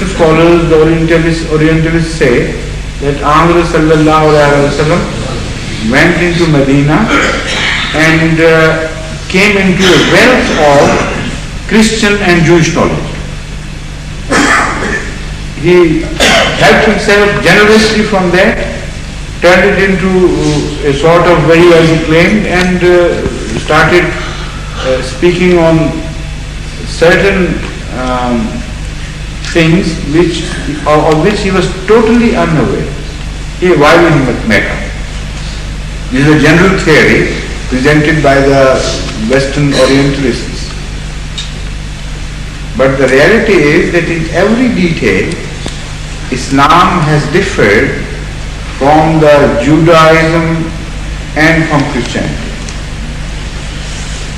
Scholars, the Orientalists say that Ahmad sallallahu alaihi wasallam went into Medina and came into a wealth of Christian and Jewish knowledge. He helped himself generously from that, turned it into a sort of very, as he claimed, and started speaking on certain things of which he was totally unaware while in Mecca. This is a general theory presented by the Western Orientalists. But the reality is that in every detail, Islam has differed from the Judaism and from Christianity.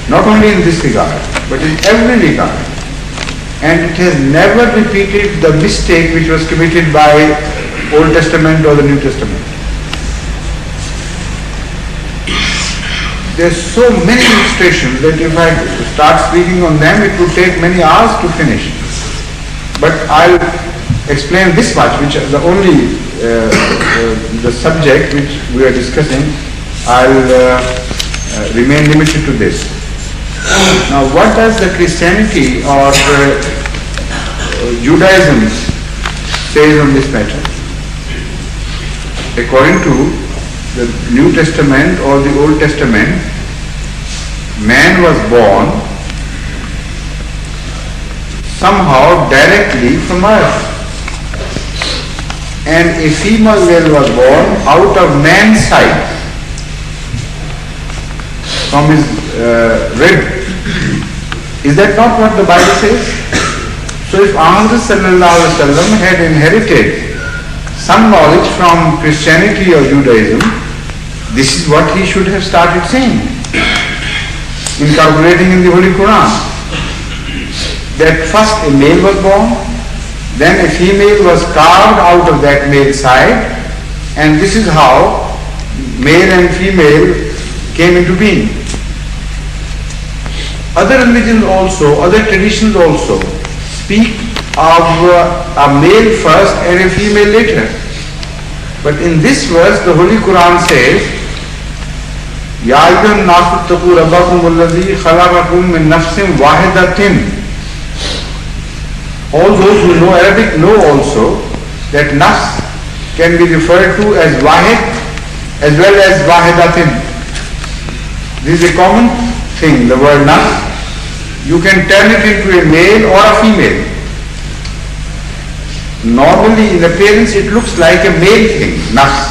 Not only in this regard, but in every regard. And it has never repeated the mistake which was committed by Old Testament or the New Testament. There are so many illustrations that if I start speaking on them, it would take many hours to finish. But I'll explain this much, which is the only the subject which we are discussing. I'll remain limited to this. Now, what does the Christianity or Judaism says on this matter? According to the New Testament or the Old Testament, man was born somehow directly from earth, and a female male was born out of man's side, from his rib. Is that not what the Bible says? So if Ahmad sallallahu alaihi wasallam had inherited some knowledge from Christianity or Judaism, this is what he should have started saying, incorporating in the Holy Quran. That first a male was born, then a female was carved out of that male side, and this is how male and female came into being. Other religions also, other traditions also speak of a male first and a female later. But in this verse, the Holy Quran says, Ya ayyuhan nasu ttaqu rabbakum alladhi khalaqakum min nafsin wahidatin. All those who know Arabic know also that nafs can be referred to as wahid as well as wahidatin. This is a common thing, the word nafs. You can turn it into a male or a female. Normally in appearance it looks like a male thing, nafs.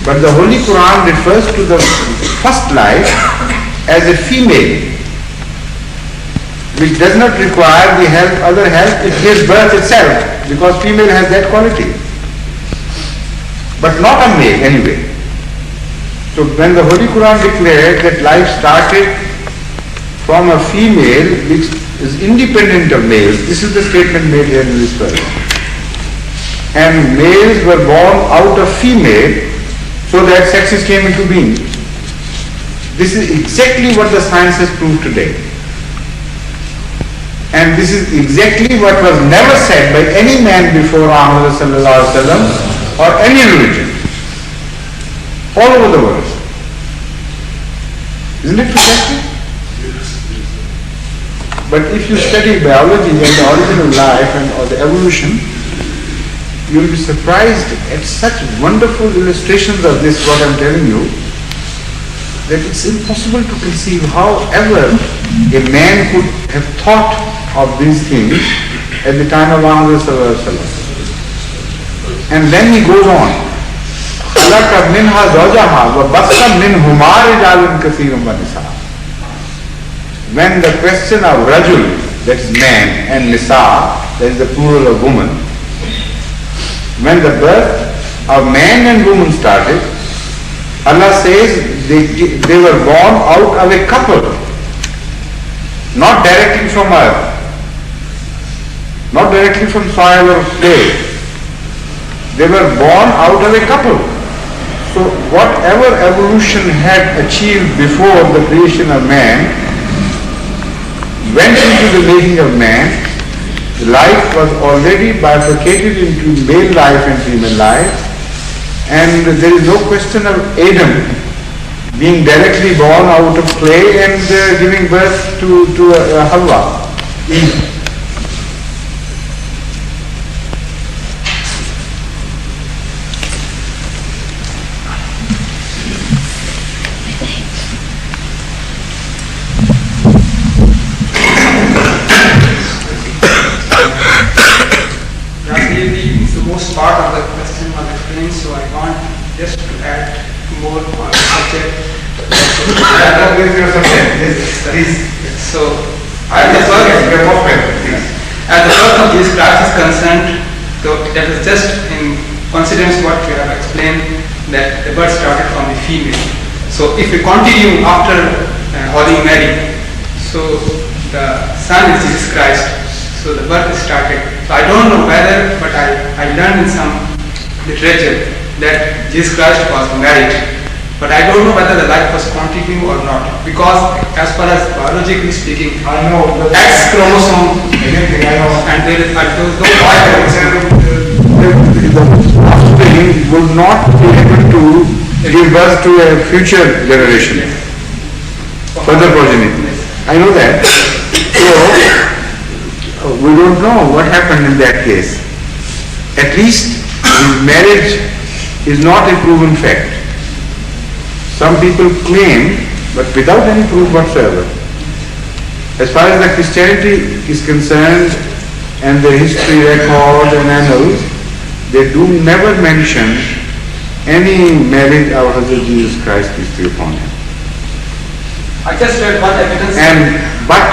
But the Holy Quran refers to the first life as a female, which does not require the help, other help, it gives birth itself, because female has that quality. But not a male anyway. So when the Holy Quran declared that life started from a female which is independent of males, this is the statement made here in this verse. And males were born out of female, so that sexes came into being. This is exactly what the science has proved today. And this is exactly what was never said by any man before Ahmad sallallahu alaihi wasallam or any religion all over the world. Isn't it fantastic? But if you study biology and the origin of life and or the evolution, you will be surprised at such wonderful illustrations of this, what I am telling you, that it's impossible to conceive however a man could have thought of these things at the time of Muhammad sallallahu alaihi wasallam. And then he goes on, خَلَقَ مِنْهَا زَوْجَهَا وَبَثَّ مِنْهُمَا رِجَالًا كَثِيرًا وَنِسَاءً. When the question of rajul, that is man, and nisa, that is the plural of woman, when the birth of man and woman started, Allah says they were born out of a couple, not directly from earth, not directly from soil or clay. They were born out of a couple. So whatever evolution had achieved before the creation of man went into the making of man, life was already bifurcated into male life and female life, and there is no question of Adam being directly born out of clay and giving birth to Hawa. Most part of the question was explained, so I want just to add more on the subject. So, as the birth of Jesus Christ is concerned, so that is just in coincidence what we have explained, that the birth started from the female. So, if we continue after Holy Mary, so the son is Jesus Christ. So the birth started. So I don't know whether, but I learned in some literature that Jesus Christ was married. But I don't know whether the life was continuing or not. Because as far as biologically speaking, I know X chromosome, and there is no Y chromosome. The offspring would not be able to give birth to a future generation, further progeny. I know that. So we don't know what happened in that case. At least his marriage is not a proven fact. Some people claim, but without any proof whatsoever. As far as the Christianity is concerned, and the history record and annals, they do never mention any marriage of Hazrat Jesus Christ, peace be upon him. I just read one evidence. But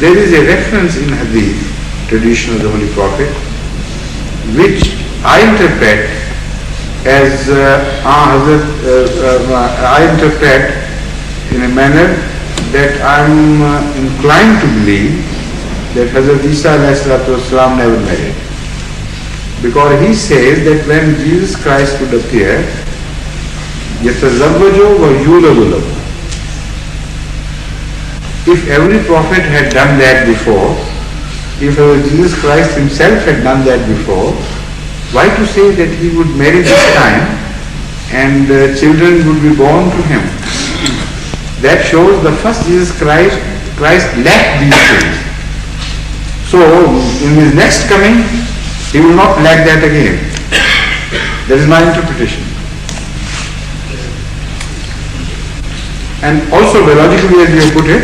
there is a reference in Hadith, tradition of the Holy Prophet, which I interpret as I interpret in a manner that I am inclined to believe that Hazrat Isa ﷺ never married. Because he says that when Jesus Christ would appear, يَتَزَوَّجُ وَيُولَدُ لَهُ. If every prophet had done that before, if Jesus Christ himself had done that before, why to say that he would marry this time and children would be born to him? That shows the first Jesus Christ lacked these things. So in his next coming, he will not lack that again. That is my interpretation. And also biologically, as you put it,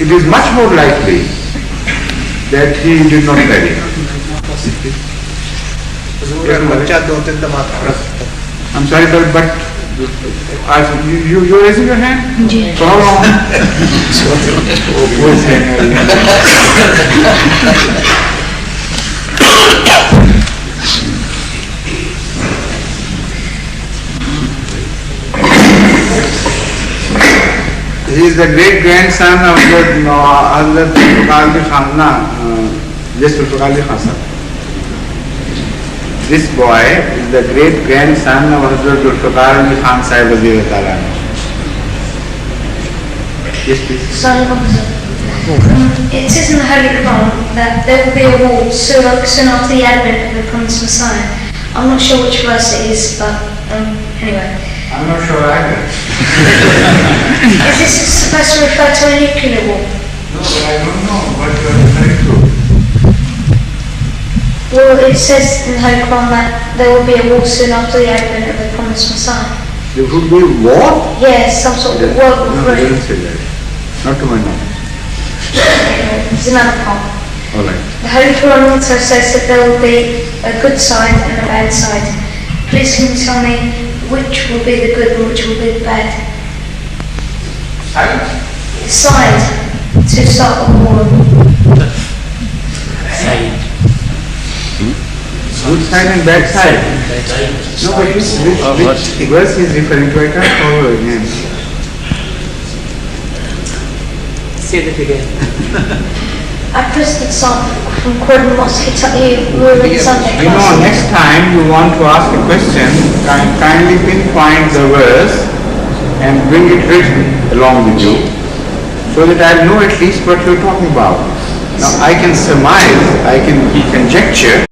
it is much more likely that he did not marry. I'm sorry, but you're raising your hand? For how long? He is the great grandson of Hazrat Zulfikar Khan, yes, Zulfikar Khan. This boy is the great grandson of Hazrat Zulfikar Khan Sahib Wazir Ta'ala. Yes, please. Sorry, it says in the Holy Quran that there will be a war soon after the advent of the promised Messiah. I'm not sure which verse it is, but anyway. I'm not sure either. Is this supposed to refer to a nuclear war? No, but I don't know what you are referring to. Well, it says in the Holy Quran that there will be a war soon after the advent of the promised Messiah. There would be war? Yes, some sort of world war. No, it doesn't say that. Not to my knowledge. There's another part. All right. The Holy Quran also says that there will be a good side and a bad side. Please can you tell me which will be the good and which will be the bad? Side to start a war. Good side and bad side. No, but which verse he is referring to? I can't follow again. Say that again. At President Sam from Croydon Mosque, he were in Sunday class. You know, next time you want to ask a question, kindly pinpoint the verse and bring it written along with you, so that I know at least what you're talking about. Now I can surmise, I can conjecture